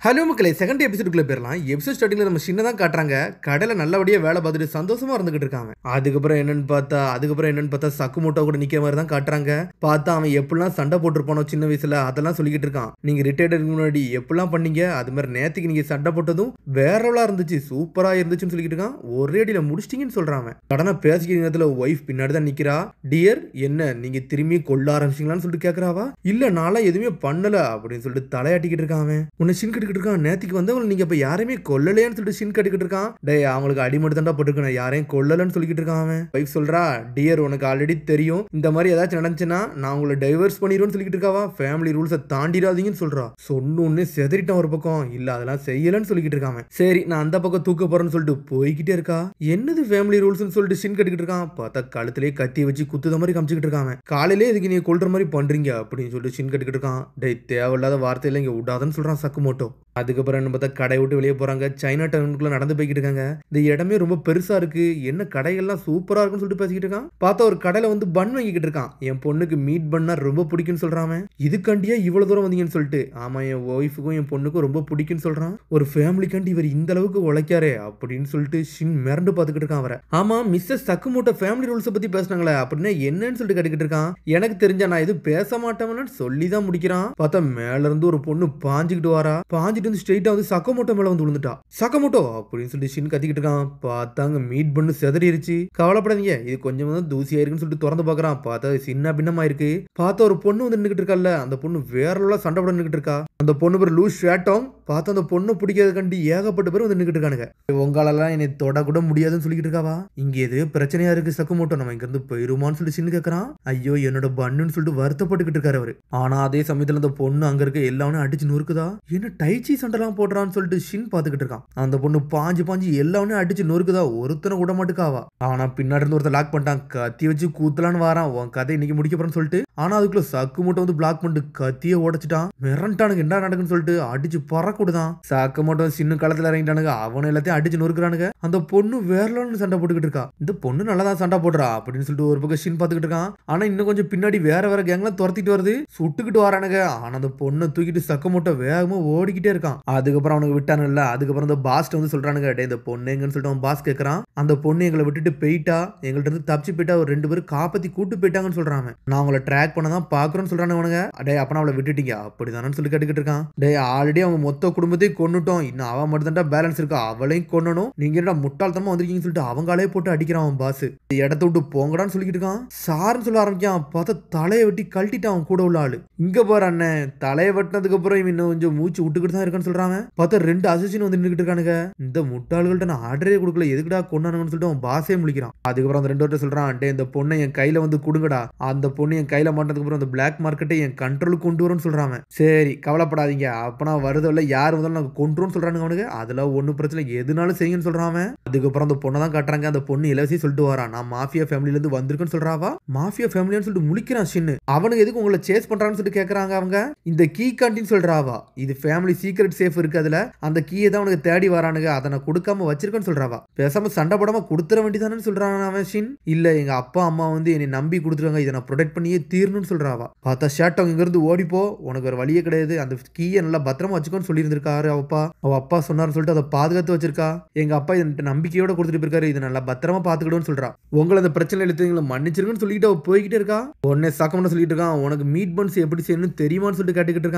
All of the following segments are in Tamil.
ஹலோ மக்களே, செகண்ட் எபிசோடுக்குள்ள போயிடலாம். எபிசோட் ஸ்டார்டிங்ல நம்ம சின்ன தான் காட்டுறாங்க. கடையில நல்லபடியா வேலை பார்த்துட்டு சந்தோஷமா இருந்துகிட்டு இருக்காங்க. அதுக்கப்புறம் என்னன்னு பார்த்தா சக்குமோட்டோ கூட நிக்கிற மாதிரி தான் காட்டுறாங்க. பார்த்தா அவன் எப்படிலாம் சண்டை போட்டுருப்பானோ சின்ன வயசுல அதெல்லாம் சொல்லிக்கிட்டு இருக்கான். நீங்க ரிட்டையர்டுக்கு முன்னாடி எப்படிலாம் பண்ணீங்க, அது மாதிரி நேத்துக்கு நீங்க சண்டை போட்டதும் வேறவளா இருந்துச்சு, சூப்பரா இருந்துச்சுன்னு சொல்லிக்கிட்டு இருக்கான். ஒரே அடியில முடிச்சிட்டீங்கன்னு சொல்றான். கடனை பேசிக்கிற நேரத்துல ஒய்ஃப் பின்னாடி தான் நிக்கிறா. டியர், என்ன நீங்க திரும்பி கொல்ல ஆரம்பிச்சிங்களான்னு சொல்லிட்டு கேக்குறாவா. இல்ல நான்லாம் எதுவுமே பண்ணல அப்படின்னு சொல்லிட்டு தலையாட்டிக்கிட்டு இருக்கான். உன்னை சின் இருக்கான். நேத்திக்கு வந்தவங்க நீங்க இப்ப யாரையுமே கொல்லலையான்னு சொல்லிட்டு ஷின் கட்டிக்கிட்டு இருக்கான். டேய், அவங்களுக்கு அடிமட்டு தான்டா போட்டுருக்கேன், யாரையும் கொல்லலன்னு சொல்லிக்கிட்டு இருக்கான் அவன். வைஃப் சொல்றா, டியர் உனக்கு ஆல்ரெடி தெரியும் இந்த மாதிரி ஏதாச்சும் நடந்துச்சுன்னா நான் உங்களை டைவர்ஸ் பண்ணிடுவேன்னு சொல்லிக்கிட்டு இருக்காவா. ஃபேமிலி ரூல்ஸை தாண்டிடாதீங்கன்னு சொல்றா. சொன்னு செதறிட்டான் ஒரு பக்கம். இல்ல அதெல்லாம் செய்யலன்னு சொல்லிக்கிட்டு இருக்கான். சரி நான் அந்த பக்கம் தூக்க போறேன்னு சொல்லிட்டு போய்கிட்டே இருக்கா. என்னது ஃபேமிலி ரூல்ஸ்னு சொல்லிட்டு ஷின் கட்டிக்கிட்டு இருக்கான். பார்த்தா கழுத்திலே கத்தி வச்சு குத்துத மாதிரி காமிச்சிக்கிட்டு இருக்காங்க. காலையிலே இதுக்கு நீ கொல்ற மாதிரி பண்றீங்க அப்படின்னு சொல்லிட்டு ஷின் கட்டிக்கிட்டு இருக்கான். டேய், தேவையில்லாத வார்த்தையில இங்க விடாதன்னு சொல்றான் சக்குமோட்டோ. அதுக்கப்புறம் என்ன பார்த்தா கடை விட்டு வெளியே போறாங்க. சைனா டவுனுக்குள்ள நடந்து போய்கிட்டு இருக்காங்க. இந்த இடமே ரொம்ப பெருசா இருக்கு, என்ன கடைகள்லாம் சூப்பரா இருக்குன்னு சொல்லிட்டு பேசிக்கிட்டு இருக்கான். பார்த்தா ஒரு கடையில வந்து பன் வாங்கிக்கிட்டு இருக்கான். என் பொண்ணுக்கு மீட் பண்ணா ரொம்ப பிடிக்கும்னு சொல்றான். இதுக்காண்டியா இவ்வளவு தூரம் வந்தீங்கன்னு சொல்லிட்டு. ஆமா, என் ஒய்ஃபுக்கும் என் பொண்ணுக்கும் ரொம்ப பிடிக்கும்னு சொல்றான். ஒரு ஃபேமிலிக்காண்டி இவர் இந்த அளவுக்கு உழைக்காரே அப்படின்னு சொல்லிட்டு ஷின் மிரண்டு பார்த்துக்கிட்டு இருக்கான் அவரை. ஆமா, மிஸ்ஸஸ் சக்குமோட்டோ ஃபேமிலி ரூல்ஸை பத்தி பேசினாங்களே அப்படின்னா என்னன்னு சொல்லிட்டு கேட்டுக்கிட்டு இருக்கான். எனக்கு தெரிஞ்சா நான் எதுவும் பேச மாட்டேன்னு சொல்லி தான் முடிக்கிறான். பார்த்தா மேல இருந்து ஒரு பொண்ணு பாஞ்சுக்கிட்டு வரா. பாஞ்சிட்டு வந்து ஸ்ட்ரெயிட்டா வந்து சக்கமோட்டோ மேல வந்து விழுந்துட்டா. சக்கமோட்டோ அப்படின்னு சொல்லிட்டு ஷின் கத்திக்கிட்டு இருக்கான். பார்த்தாங்க மீட் பண்ணு செதறிடுச்சு. கவலைப்படாதீங்க, இது கொஞ்சம் தான் தூசி ஆயிருக்குன்னு சொல்லிட்டு திறந்து பாக்குறான். பார்த்தா சின்ன பின்னமா இருக்கு. பார்த்தா ஒரு பொண்ணு வந்து நின்னுக்கிட்டு இருக்கல, அந்த பொண்ணு வேற சண்டை போட நின்னுக்கிட்டு இருக்கா. அந்த பொண்ணு பேர் லூஸ் ஷேட்டோங். பார்த்தா அந்த பொண்ணு பிடிக்காத கண்டி ஏகப்பட்ட பேர் வந்து நின்னுக்கிட்டு இருக்கானுங்க. உங்களாலாம் என்னை தொட கூட முடியாதுன்னு சொல்லிக்கிட்டு இருக்காவா. இங்க எது பிரச்சனையா இருக்கு சக்குமோட்டோ, நம்ம இங்க இருந்து போயிருமான்னு சொல்லிட்டு சின்ன கேட்கறான். ஐயோ என்னோட பண்ணுன்னு சொல்லிட்டு வருத்தப்பட்டுக்கிட்டு இருக்காரு அவரு. ஆனா அதே சமயத்துல அந்த பொண்ணு அங்க இருக்க எல்லாமே அடிச்சு நொறுக்குதா. என்ன டைச்சி சண்டைலாம் போடுறான்னு சொல்லிட்டு ஷின் பாத்துக்கிட்டு இருக்கான். அந்த பொண்ணு பாஞ்சு எல்லாமே அடிச்சு நொறுக்குதா. ஒருத்தனை விட மாட்டுக்காவா. ஆனா பின்னாடி இருந்து ஒருத்தர் லாக் பண்ணிட்டான். கத்தி வச்சு கூத்தலான்னு வாரான். உன் கதை இன்னைக்கு முடிக்க போறேன்னு சொல்லிட்டு. ஆனா அதுக்குள்ள சக்குமோட்டோ வந்து பிளாக் பண்ணிட்டு கத்திய உடைச்சிட்டான். மிரண்டானுக்கு என்ன நடக்குன்னு சொல்லிட்டு அடிச்சு பறக்கூடுதான். சக்குமோட்டோ சின்ன காலத்துல இறங்கிட்டானுங்க. அவனை எல்லாத்தையும் அடிச்சு நொறுக்குறானுங்க. அந்த பொண்ணு வேறலான்னு சண்டை போட்டுக்கிட்டு இருக்கா. இந்த பொண்ணு நல்லா தான் சண்டை போடுறா அப்படின்னு சொல்லிட்டு ஒரு பக்கம் ஷின் பாத்துக்கிட்டு இருக்கான். ஆனா இன்னும் கொஞ்சம் பின்னாடி வேற கேங்லாம் துரத்திட்டு வருது, சுட்டுக்கிட்டு வரானுங்க. ஆனா அந்த பொண்ணை தூக்கிட்டு சக்குமோட்டோ வேகமா ஓடிக்கிட்டே இருக்கான். அதுக்கப்புறம் அவனுக்கு விட்டானுல்ல. அதுக்கப்புறம் இந்த பாஸ்ட் வந்து சொல்றானுங்க, டே இந்த பொண்ணு எங்கன்னு சொல்லிட்டு அவன் பாஸ் கேட்கறான். அந்த பொண்ணு எங்களை விட்டுட்டு போயிட்டா, எங்கள்ட்ட இருந்து தப்பிச்சு போயிட்டா, ஒரு 2 பேரும் காப்பாத்தி கூட்டு போயிட்டாங்கன்னு சொல்றாங்க. நான் அவங்களை ட்ராக் பண்ண தான் பாக்குறேன்னு சொல்றானுங்க. டே அப்பனா அவளை விட்டுட்டீங்க அப்படிதானு சொல்லி கேட்டுக்கிட்டு இருக்கான். டே ஆல்ரெடி அவங்க மொத்த குடும்பத்தையும் கொன்னுட்டோம், இன்னும் அவன் மட்டும் தான் பேலன்ஸ் இருக்கா, அவளையும் கொன்னணும். நீங்க என்ன முட்டாள்தனமா வந்திருக்கீங்கன்னு சொல்லிட்டு அவங்களே போட்டு அடிக்கிறான் அவன் பாஸ். இடத்த விட்டு போங்கடான்னு சொல்லிக்கிட்டு இருக்கான். சாருன்னு சொல்ல ஆரம்பிக்கான். பார்த்தா தலையை வெட்டி கழட்டிட்டான் அவன் கூட உள்ள ஆளு. இங்க போற அண்ணன் தலையை வெட்டினதுக்கு அப்புறம் இவன் இன்னும் கொஞ்சம் மூச்சு விட்டுக்கிட்டு தான் இருக்கான்னு சொல்றாங்க. பார்த்தா 2 அசிஸ்டன்ட் வந்து நின்னுக்கிட்டு இருக்கானுங்க. இந்த முட்டாள்கள்ட்ட நான் ஆர்டரே கொடுக்கல, எதுக்குடா கொண்டானுங்கன்னு சொல்லிட்டு அவன் பாஸே முழிக்கிறான். அதுக்கப்புறம் அந்த 2 பேர்ட்ட சொல்றான், டே இந்த பொண்ணை என் கையில வந்து கொடுங்கடா, அந்த பொண்ணு என் கையில மாட்டதுக்கு அப்புறம் அந்த பிளாக் மார்க்கெட்டை என் கண்ட்ரோலுக்கு கொண்டு வரும்னு சொல்றாங்க. சரி கவலைப்படாதீங்க, அப்பனா வருதில்ல யார் வந்தாலும் நாங்க கொண்டுருவோம்னு சொல்றானுங்க அவனுக்கு. அதெல்லாம் ஒன்னும் பிரச்சனை, எதுனாலும் செய்யுங்கன்னு சொல்றான். அதுக்கப்புறம் அந்த பொண்ணை தான் காட்டுறாங்க. அந்த பொண்ணு இலவசி சொல்லிட்டு வரான், நான் மாஃபியா ஃபேமிலில இருந்து வந்திருக்கேன்னு சொல்றாவா. மாஃபியா ஃபேமிலின்னு சொல்லிட்டு முழிக்கிறான் ஷின்னு. அவனுக்கு எதுக்கு உங்களை சேஸ் பண்றான்னு சொல்லிட்டு கேக்குறாங்க அவங்க. இந்த கீ காண்டின்னு சொல்றாவா, இது ஃபேமிலி சீக்ரெட் சேஃப் இருக்கு, அதுல அந்த கீயை தான் உனக்கு தேடி வரானுங்க, அதை நான் கொடுக்காம வச்சிருக்கேன்னு சொல்றாவா. பேசாம சண்டை போடாம கொடுத்துற வேண்டியதானு சொல்றான் அவன் ஷின். இல்ல எங்க அப்பா அம்மா வந்து என்னை நம்பி கொடுத்துருவாங்க, இதை நான் ப்ரொடெக்ட் பண்ணியே தீரணும்னு சொல்றாவா. பார்த்தா ஷேட்டோங் இங்க இருந்து ஓடிப்போ, உனக்கு ஒரு வழியே கிடையாது, அந்த கீயை நல்லா பத்திரமா வச்சுக்கோன்னு சொல்லி இருந்திருக்காரு அவப்பா. அவ அப்பா சொன்னார்னு சொல்லிட்டு அதை பாதுகாத்து வச்சிருக்கா. எங்க அப்பா இதை நம்பிக்கையோட கொடுத்துட்டு போயிருக்காரு, இதை நல்லா பத்திரமா பாத்துக்கிடுன்னு சொல்றா. உங்களை அந்த பிரச்சனை எடுத்து மன்னிச்சிருக்குன்னு சொல்லிட்டு அவ போய்கிட்டே இருக்கா. உடனே சக்கம்னு சொல்லிட்டு இருக்கான், உனக்கு மீட் பன்ஸ் எப்படி செய்யணும்னு தெரியுமான்னு சொல்லிட்டு கேட்டுக்கிட்டு இருக்கான்.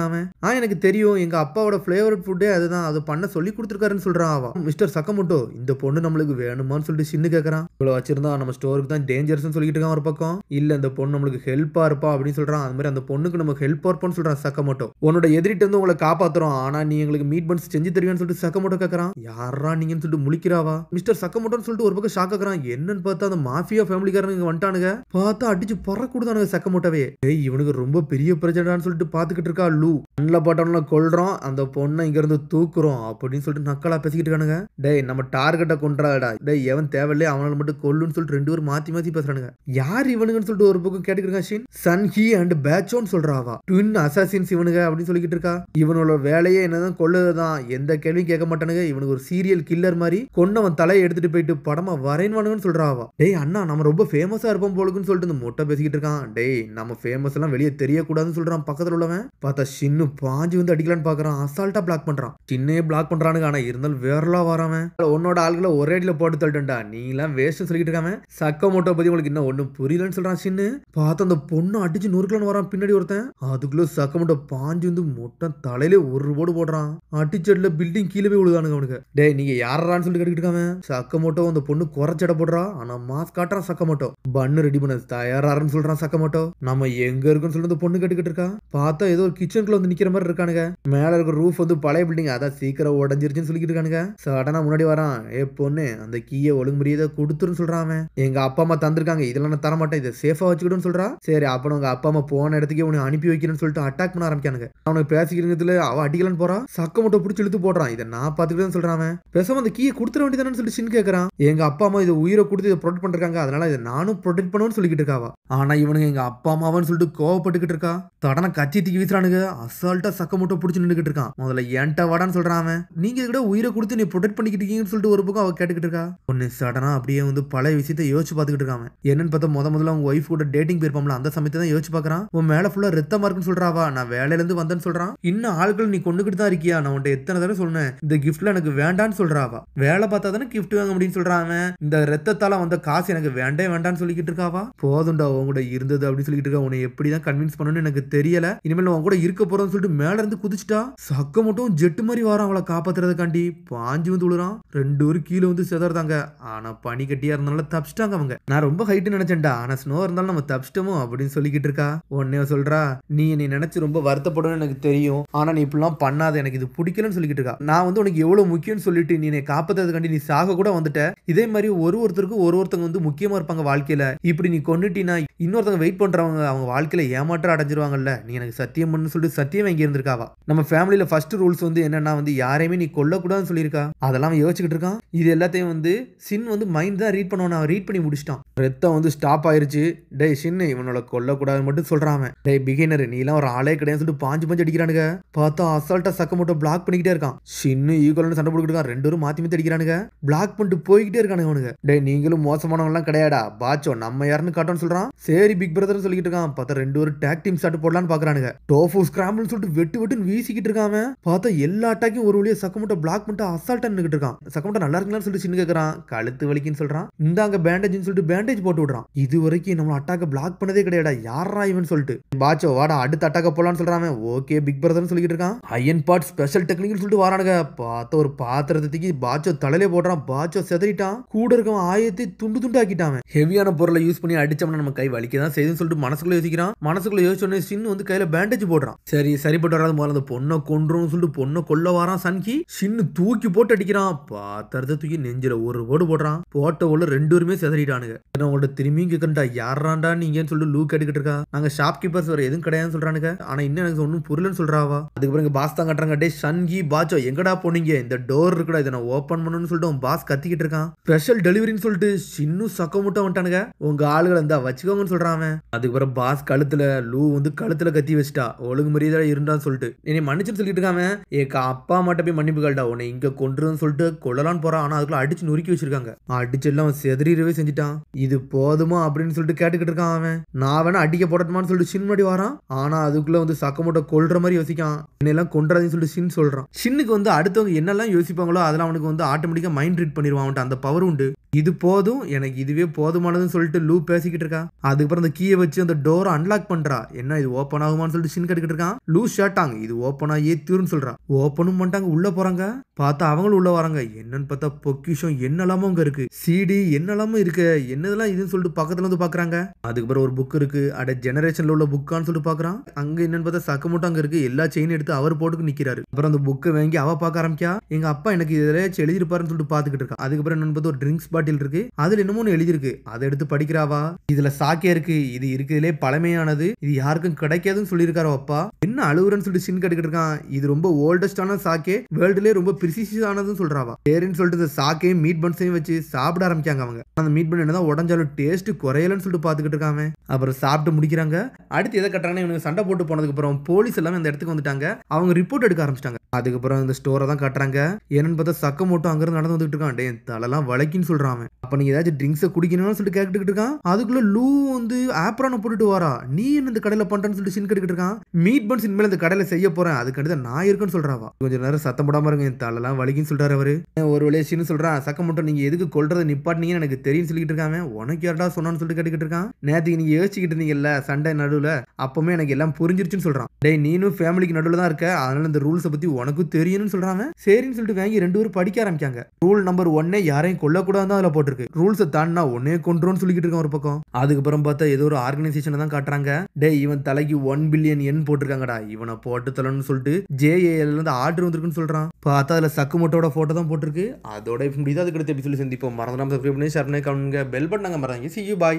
எனக்கு தெரியும், எங்க அப்பாவோட ஃபேவரட் ஃபுட்டே அதுதான், அதை பண்ண சொல்லி கொடுத்துருக்காருன்னு சொல்றான் அவன். மிஸ்டர் சக்கமோட்டோ, இந்த பொண்ணு நம்மளுக்கு வேணுமான்னு சொல்லிட்டு சின்ன கேட்கறான். இவ்வளவு வச்சிருந்தா நம்ம ஸ்டோருக்கு தான் டேஞ்சர்ஸ்னு சொல்லிட்டு இருக்கான் ஒரு பக்கம். இல்ல இந்த பொண்ணு நம்மளுக்கு ஹெல்ப்பா இருப்பா அப்படின்னு சொல்றான். அது மாதிரி அந்த பொண்ணுக்கு நம்ம ஹெல்ப்பா இருப்போம்னு சொல்றான் சக்கமோட்டோ. உன்னோட எதிரிட்டு வந்து உங்களை காப்பாத்துறோம், ஆனா நீ எங்களுக்கு மீட் பன்ஸ் செஞ்சு தருவியான்னு சொல்லிட்டு சக்கமோட்டோ கேட்கறான். யாரா நீங்கன்னு சொல்லிட்டு முழிக்கிறாவா. மிஸ்டர் சக்கமோட்டோன்னு சொல்லிட்டு ஒரு பக்கம் ஷாக் ஆக்குறான். என்னன்னு பார்த்தா அந்த மாஃபியா ஃபேமிலிக்காரங்க வந்துட்டானுங்க. பார்த்தா அடிச்சு பறக்கூடானுங்க சக்கமோட்டோவே. இவனுக்கு ரொம்ப பெரிய பிரச்சனைன்னு சொல்லிட்டு பாத்துக்கிட்டு இருக்கா லூ. நல்ல பட்டம்ல கொல்றோம், அந்த பொண்ணை இங்க இருந்து தூக்குறோம் அப்படின்னு சொல்லிட்டு நக்கலா பேசிக்கிட்டு இருக்கானுங்க. டேய் நம்ம டார்கெட்டை கொண்டாடா, டேய் எவன் தேவையில்லை அவனால மட்டும் கொல்லுன்னு சொல்லிட்டு 2 பேரும் மாத்தி பேசுறானுங்க. யார் இவனுங்கன்னு சொல்லிட்டு ஒரு பக்கம் கேட்டுக்கிட்டு ஷின். சன் ஹி அண்ட் பேச்சோன்னு சொல்றாவா. ட்வின் அசாசின்ஸ் இவனுங்க அப்படின்னு சொல்லிக்கிட்டு இருக்கா. இவனோட வேலையே என்ன கொல்றதுதான் கொல்லுதான், எந்த கேள்வியும் கேட்க மாட்டானுங்க. இவனுக்கு ஒரு சீரியல் கில்லர் மாதிரி கொன்னவன் தலையை எடுத்துட்டு போயிட்டு படமா வரைவானுங்கன்னு சொல்றாவா. டேய் அண்ணா நம்ம ரொம்ப ஃபேமஸா இருப்போம் போலுக்குன்னு சொல்லிட்டு இந்த மொட்டை பேசிக்கிட்டு இருக்கான். டேய் நம்ம ஃபேமஸ் எல்லாம் வெளியே தெரியக்கூடாதுன்னு சொல்றான் பக்கத்துல உள்ளவன். பார்த்தா சின்னு பாஞ்சு வந்து அடிக்கலான்னு பாக்குறான். அசால்ட்டா பிளாக் பண்றான். சின்னே பிளாக் பண்றானுங்க. ஆனா இருந்தாலும் வேறலாம் வராமன். உன்னோட ஆளுகளை ஒரே அடியில போட்டு தள்ளிட்டா, நீ எல்லாம் வேஸ்ட் சொல்லிட்டு இருக்காம. சக்கமோட்டோ பத்தி உங்களுக்கு இன்னும் ஒண்ணும் புரியலன்னு சொல்றான் சின்னு. பார்த்தா அந்த பொண்ணு அடிச்சு நொறுக்கலான்னு வரான் பின்னாடி ஒருத்தன். அதுக்குள்ள சக்கமோட்டோ பாஞ்சு வந்து மொட்டை தலையில ஒரு போடு போடுறான். அடிச்சட்ல பில்டிங் கீழே போய் விழுதானுங்க அவனுக்கு. டேய் நீங்க யாரான்னு சொல்லிட்டு கேட்டுக்கிட்டு இருக்காம. சக்கமோட்டோ அந்த பொண்ணு குறைச்சட போடுறா. ஆனா மாஸ் காட்டுறான் சக்கமோட்டோ. பன்னு ரெடி பண்ண தயாரான்னு சொல்றான் சக்கமோட்டோ. நம்ம எங்க இருக்குன்னு சொல்லிட்டு அந்த பொண்ணு கேட்டுக்கிட்டு இருக்கா. பார்த்தா ஏதோ ஒரு கிச்சனுக்குள்ள வந்து நிக்கிற மாதிரி இருக்கானுங்க. மேல இருக்க ரூஃப் வந்து பழைய பில்டிங், அதான் சீக்கிரம் உடஞ்சிருச்சுன்னு சொல்லிக்கிட்டு இருக்கானுங்க. சடனா முன்னாடி வரான். ஏ பொண்ணு அந்த கீயை ஒழுங்கு மரியாதை கொடுத்துருன்னு சொல்றான் அவன். எங்க அப்பா அம்மா தந்திருக்காங்க, இதெல்லாம் நான் தர மாட்டேன், இதை சேஃபா வச்சுக்கிடுன்னு சொல்றா. சரி அப்ப உங்க அப்பா அம்மா போன இடத்துக்கே உனக்கு அனுப்பி வைக்கிறேன்னு சொல்லிட்டு அட்டாக் பண்ண ஆரம்பிக்கானுங்க. அவனுக்கு பேசிக்கிறதுல அவ அடிக்கலன்னு போறா. சக்கமோட்டோ பிடிச்சி இழுத்து போடுறான். இதை நான் பாத்துக்கிட்டேன்னு சொல்றான். பேசாம அந்த கீயை கொடுத்துட வேண்டியதானு சொல்லிட்டு சின் கேட்கறான். எங்க அப்பா அம்மா இதை உயிரை கொடுத்து இதை ப்ரொடெக்ட் பண்றாங்க, அதனால இதை நானும் ப்ரொடெக்ட் பண்ணுவேன்னு சொல்லிக்கிட்டு இருக்காவா. ஆனா இவனுங்க எங்க அப்பா அம்மாவன்னு சொல்லிட்டு கோவப்பட்டுக்கிட்டு இருக்கா. தடனை கச்சி தூக்கி வீசுறானுங்க. அசால்ட்டா சக்கமோட்டோ பிடிச்சி நின்றுகிட்டு இருக்கான். முதல்ல என்கிட்ட வாடான்னு சொல்றான். நீங்க கூட உயிரை கொடுத்து நீ ப்ரொடெக்ட் பண்ணிக்கிட்டு இருக்கீங்கன்னு சொல்லிட்டு ஒரு பக்கம் அவ கேட்டுக்கிட்டு இருக்கா. ஒன்னு சடனா அப்படியே வந்து பழைய விஷயத்தை யோசிச்சு பாத்துக்கிட்டு இருக்காங்க. என்னன்னு பார்த்தா முதல்ல அவங்க ஒய்ஃப் கூட டேட்டிங் போயிருப்பாங்களா, அந்த சமயத்தை தான் யோசிச்சு பாக்குறான். உன் மேல ஃபுல்லா ரத்தமா இருக்குன்னு சொல்றாவா. நான் வேலையில இருந்து வந்தேன்னு சொல்றான். இன்னும் ஆட்கள் நீ கொண்டுகிட்டு தான் இருக்கியா, நான் உன்ட்ட எத்தனை தடவை சொன்னேன் இந்த கிஃப்ட்ல எனக்கு வேண்டான்னு சொல்றாவா. வேலை பார்த்தா தானே கிஃப்ட் வாங்க முடியும்னு சொல்றான். இந்த ரத்தத்தால வந்த காசு எனக்கு வேண்டான்னு சொல்லிக்கிட்டு இருக்காவா. போதும்டா உன் கூட இருந்தது அப்படின்னு சொல்லிட்டு இருக்கா. உன்னை எப்படிதான் கன்வின்ஸ் பண்ணணும்னு எனக்கு தெரியல, இனிமேல் உன் கூட இருக்க போறோம்னு சொல்லிட்டு மேல இருந்து குதிச்சுட்டா. சக்க மட்டும் ஜெட்டு மாதிரி வரான் அவளை காப்பாத்துறதுக்காண்டி. பாஞ்சு வந்து விழுறான். 2 பேரும் கீழே வந்து செதறாங்க. ஆனா பனி கட்டியா இருந்தாலும் தப்பிச்சிட்டாங்க அவங்க. நான் ரொம்ப ஹைட்டு நினைச்சேன்டா, ஆனா ஸ்னோ இருந்தாலும் நம்ம தப்பிச்சிட்டோமோ அப்படின்னு சொல்லிக்கிட்டு இருக்கா. உடனே சொல்றா, நீ நினைச்சு ரொம்ப வருத்தப்படும் எனக்கு தெரியும், ஆனா நீ இப்படிலாம் பண்ணாத, எனக்கு இது பிடிக்கலன்னு சொல்லிக்கிட்டு இருக்கா. நான் வந்து உனக்கு எவ்வளவு முக்கியம்னு சொல்லிட்டு நீ காப்பாத்துறதுக்காண்டி நீ சாக கூட வந்துட்ட. இதே மாதிரி ஒருத்தருக்கும் ஒருத்தங்க வந்து முக்கியமா இருப்பாங்க வாழ்க்கையில. இப்படி நீ கொண்டுட்டினா இன்னொருத்தங்க வெயிட் பண்றவங்க அவங்க வாழ்க்கையில ஏமாற்றம் அடைஞ்சிருவாங்கல்ல. நீ எனக்கு சத்தியம் பண்ணு சொல்லிட்டு சத்தியம் வாங்கி இருந்திருக்காவா. நம்ம ஃபேமிலியில ஃபர்ஸ்ட் ரூல்ஸ் வந்து என்னன்னா வந்து யாரையுமே நீ கொல்லக்கூடாதுன்னு சொல்லியிருக்கா. அதெல்லாம் யோசிச்சுக்கிட்டு இருக்கான். இது எல்லாத்தையும் வந்து சின் வந்து மைண்ட் தான் ரீட் பண்ணுவான். ரீட் பண்ணி முடிச்சிட்டான். ரத்தம் வந்து ஸ்டாப் ஆயிருச்சு. டேய் சின்னு இவனோட கொல்லக்கூடாதுன்னு மட்டும் சொல்றான். டேய் பிகினர் நீ எல்லாம் ஒரு ஆளே கிடையாது சொல்லிட்டு பாஞ்சு அடிக்கிறானுங்க. பார்த்தா அசால்ட்டா சக்கமோட்டோ பிளாக் பண்ணிக்கிட்டே இருக்கான். சின்னு ஈக்குவல்னு சண்டை போட்டுக்கிட்டு இருக்கான். 2 பேரும் மாத்தி அடிக்கிறானுங்க. பிளாக் பண்ணிட்டு போய்கிட்டே இருக்கானுங்க அவனுங்க. டேய் நீங்களும் மோசமானவங்க எல்லாம் கிடையாடா, பாச்சோ நம்ம யாருன்னு காட்டோன்னு சொல்றான். சரி பிக் பிரதர் சொல்லிட்டு இருக்கான். பார்த்தா 2 பேரும் டாக் டீம் ஸ்டார்ட் போடலான்னு பாக்குறானுங்க. டோஃபு ஸ்கிராம்பிள் சொல்லிட்டு வெட்டுன்னு வீசிக்கிட்டு இருக்கான். பார்த்தா எல்லா அட்டாக்கையும் ஒரு வழியா சக்கமோட்டோ பிளாக் பண்ணிட்டு அசால்ட்டா நின்னுகிட்டு இருக்கான். சக்கமோட்டோ நல்லா இருக்குன்னு சொல்லிட்டு சின்ன கேக்குறான். கழுத்து வலிக்குன்னு சொல்றான். இந்தாங்க பேண்டேஜ்னு சொல்லிட்டு பேண்டேஜ் போட்டு விடுறான். இது வரைக்கும் நம்ம அட்டாக்க பிளாக் பண்ணதே கிடையாடா, யாரா இவன் சொல்லிட்டு. பாச்சோ வாடா அடுத்த அட்டாக்க போலான்னு சொல்றான். ஓகே பிக் பிரதர்னு சொல்லிட்டு இருக்கான். அயன் பார்ட் ஸ்பெஷல் டெக்னிக்னு சொல்லிட்டு வரானுங்க. பார்த்த ஒரு பாத்திரத்துக்கு பாச்சோ தலையிலே போடுறான். பாச்சோ செதறிட்டான். கூட இருக்கவன் ஆயத்தை துண்டு ஆக்கிட்டான். ஹெவியான பொருளை யூஸ் பண்ணி அடிச்சோம்னா நம்ம கை வலிக்கதான் செய்யுதுன்னு சொல்லிட்டு மனசுக்குள்ள யோசிக்கிறான். மனசுக்குள்ள யோசிச்சோடனே சின் வந்து கையில பேண்டேஜ் போடுறான். சரி சரிப்பட்டு வராது முதல்ல அந்த பொண்ணை கொன்றும் சொல்லிட்டு பொண்ணை கொல்ல வரான். சன்கி சின்னு தூக்கி போட்டு அடிக்கிறான். பாத்திரத்தை தூக்கி நெஞ்சில ஒரு போடு போடுறான். போட்ட உள்ள 2 பேருமே செதறிட்டானுங்க. உங்கள்ட்ட திரும்பியும் கேட்கண்டா யாராண்டா நீங்கன்னு சொல்லிட்டு லூக் கேட்டுக்கிட்டு இருக்கா. நாங்க ஷாப் கீப்பர்ஸ் வேற எதுவும் கிடையாதுன்னு சொல்றானுங்க. ஆனா இன்னும் எனக்கு ஒன்னும் புரியலன்னு சொல்றாவா. அதுக்கப்புறம் இங்க பாஸ் தான் கட்டுறாங்க. டே சன்கி பாச்சோ எங்கடா போனீங்க, இந்த டோர் இருக்குடா இதை நான் ஓபன் பண்ணணும்னு சொல்லிட்டு பாஸ் கத்திக்கிட்டு இருக்கான். ஸ்பெஷல் டெலிவரின்னு சொல்லிட்டு சின்னு சக்கமுட்டா வந்துட்டானுங்க. உங்க ஆளுகளை இருந்தா வச்சுக்கோங்கன்னு சொல்றான். அதுக்கப்புறம் பாஸ் கழுத்துல லூ வந்து கழுத்துல கத்தி வச்சுட்டா. ஒழுங்கு மரியாதை இருந்தான்னு சொல்லிட்டு என்னை மன்னிச்சுன்னு சொல்லிட்டு இருக்காம. ஏக்கா அப்பா மட்டும் போய் மன்னிப்பு கேட்டா, உன்னை இங்க கொன்றுன்னு சொல்லிட்டு கொள்ளலான்னு போறான். ஆனா அதுக்குள்ள அடிச்சு நொறுக்கி வச்சிருக்காங்க. அடிச்சு எல்லாம் செதறிடவே செஞ்சுட்டான். இது போதுமா அப்படின்னு சொல்லிட்டு கேட்டுக்கிட்டு இருக்கான் அவன். நான் வேணா அடிக்க போடட்டுமான்னு சொல்லிட்டு சின் முன்னாடி வரான். ஆனா அதுக்குள்ள வந்து சக்கமோட்டோ கொல்ற மாதிரி யோசிக்கான். என்னெல்லாம் கொன்றாதுன்னு சொல்லிட்டு சின் சொல்றான். சின்னுக்கு வந்து அடுத்தவங்க என்னெல்லாம் யோசிப்பாங்களோ அதெல்லாம் அவனுக்கு வந்து ஆட்டோமேட்டிக்கா மைண்ட் ரீட் பண்ணிடுவான். அவன்ட்டு அந்த பவர் உண்டு. இது போதும் எனக்கு இதுவே போதுமானதுன்னு சொல்லிட்டு லூ பேசிக்கிட்டு இருக்கான். அதுக்கப்புறம் அந்த கீயை வச்சு அந்த டோரை அன்லாக் பண்றா. என்ன இது ஓப்பன் ஆகுமான்னு சொல்லிட்டு சின் கேட்டுக்கிட்டு இருக்கான். லூ ஷாட்டாங்க இது ஓப்பன் ஆகியே தீருன்னு சொல்றான். ஓப்பனும் பண்ணிட்டாங்க. உள்ள போறாங்க. பார்த்தா அவங்களும் உள்ள வராங்க. என்னன்னு பார்த்தா பொக்கிஷம் என்னெல்லாமோ அங்க இருக்கு. சிடி என்னெல்லாமோ இருக்கு. என்னதெல்லாம் இதுன்னு சொல்லிட்டு பக்கத்துல வந்து பாக்குறாங்க. அதுக்கப்புறம் ஒரு புக் இருக்கு. அட ஜெனரேஷன்ல உள்ள புக்கான்னு சொல்லிட்டு பாக்குறான். அங்க என்னன்னு பார்த்தா சக்கமோட்டோ அங்க இருக்கு. எல்லா செயின் எடுத்து அவர் போட்டுக்கு நிக்கிறாரு. அப்புறம் அந்த புக்கை வாங்கி அவ பார்க்க ஆரம்பிக்கா. எங்க அப்பா எனக்கு இதுல எழுதிருப்பாருன்னு சொல்லிட்டு பாத்துக்கிட்டு இருக்கான். அதுக்கப்புறம் என்னன்னு பார்த்தா ஒரு ட்ரிங்க்ஸ் பாட்டில் இருக்கு. அதுல என்னமோ எழுதிருக்கு. அதை எடுத்து படிக்கிறாவா. இதுல சாக்கே இருக்கு. இது இருக்குதுலே பழமையானது. இது யாருக்கும் கிடைக்காதுன்னு சொல்லியிருக்காரோ அப்பா. என்ன அழுவுறன்னு சொல்லிட்டு சின் கட்டுக்கிட்டு இருக்கான். இது ரொம்ப ஓல்டஸ்டான சாக்கே, வேர்ல்டுலேயே ரொம்ப பிரிசிஸ் ஆனதுன்னு சொல்றாவா. சரின்னு சொல்லிட்டு இந்த சாக்கையும் மீட் பன்ஸையும் வச்சு சாப்பிட ஆரம்பிக்காங்க அவங்க. அந்த மீட் பன் என்னதான் உடஞ்சாலும் டேஸ்ட் குறையலன்னு சொல்லிட்டு பாத்துக்கிட்டு இருக்காங்க. அப்புறம் சாப்பிட்டு முடிக்கிறாங்க. அடுத்து எதை கட்டுறாங்கன்னா இவனுக்கு சண்டை போட்டு போனதுக்கு அப்புறம் போலீஸ் எல்லாமே இந்த இடத்துக்கு வந்துட்டாங்க. அவங்க ரிப்போர்ட் எடுக்க ஆரம்பிச்சிட்டாங்க. அதுக்கப்புறம் இந்த ஸ்டோரை தான் காட்டுறாங்க. என்னன்னு பார்த்தா சக்கமோட்டோ அங்கிருந்து நடந்து வந்துட்டு இருக்கான். டே தலைலாம் வளைக்கின்னு சொல்றான். அப்ப நீங்க ஏதாச்சும் ட்ரிங்க்ஸை குடிக்கணும்னு சொல்லிட்டு கேட்டுக்கிட்டு இருக்கான். அதுக்குள்ள லூ வந்து ஆப்ரான போட்டுட்டு வாரா. நீ என்ன இந்த கடையில பண்றேன்னு சொல்லிட்டு சின் கட்டுக்கிட்டு இருக்கான். மீட் பன்ஸ் இனிமேல் இந்த கடையில செய்ய போறேன், அதுக்கு நான் இருக்குன்னு சொல்றாவா. கொஞ்சம் நேரம் சத்தம் போடாம இருங்க, என் தலைலாம் வலிக்குன்னு சொல்றாரு அவரு. ஒரு வழியா சின்ன சொல்றான். சக்கமோட்டோ நீங்க எதுக்கு கொல்றதை நிப்பாட்டினீங்கன்னு எனக்கு தெரியும் சொல்லிட்டு இருக்காங்க. உனக்கு யாரடா சொன்னான்னு சொல்லிட்டு கேட்டுக்கிட்டு இருக்கான். நேற்றுக்கு நீங்க யோசிச்சுக்கிட்டு இருந்தீங்கல்ல சண்டை நடுவுல, அப்பவுமே எனக்கு எல்லாம் புரிஞ்சிருச்சுன்னு சொல்றான். டேய் நீனும் ஃபேமிலிக்கு நடுவுல தான் இருக்க, அதனால இந்த ரூல்ஸை பத்தி உனக்கும் தெரியும்னு சொல்றாங்க. சரின்னு சொல்லிட்டு வாங்கி 2 பேரும் படிக்க ஆரம்பிக்காங்க. ரூல் நம்பர் 1 யாரையும் கொல்லக்கூடாது அதுல போட்டிருக்கு. ரூல்ஸை தாண்டினா உன்னே கொன்றுன்னு சொல்லிக்கிட்டு இருக்கான் ஒரு பக்கம். அதுக்கப்புறம் பார்த்தா ஏதோ ஒரு ஆர்கனைசேஷனை தான் காட்டுறாங்க. டேய் இவன் தலைக்கு 1 பில்லியன் எண் போட்டிருக்காங்கடா, இவனை போட்டு தலன்னு சொல்லிட்டு JAL இருந்து ஆர்டர் வந்திருக்குன்னு சொல்றான். பார்த்தா அதுல சக்குமோட்டோட போட்டோ தான் போட்டிருக்கு. அதோட இப்ப முடியுது. அதுக்கு அடுத்து எப்படி சொல்லி சந்திப்போம். மறந்துடாம சப்ஸ்கிரைப் பண்ணி ஷேர் பண்ணி கமெண்ட் பெல் பட்டன் மறந்தாங்க. See you bye.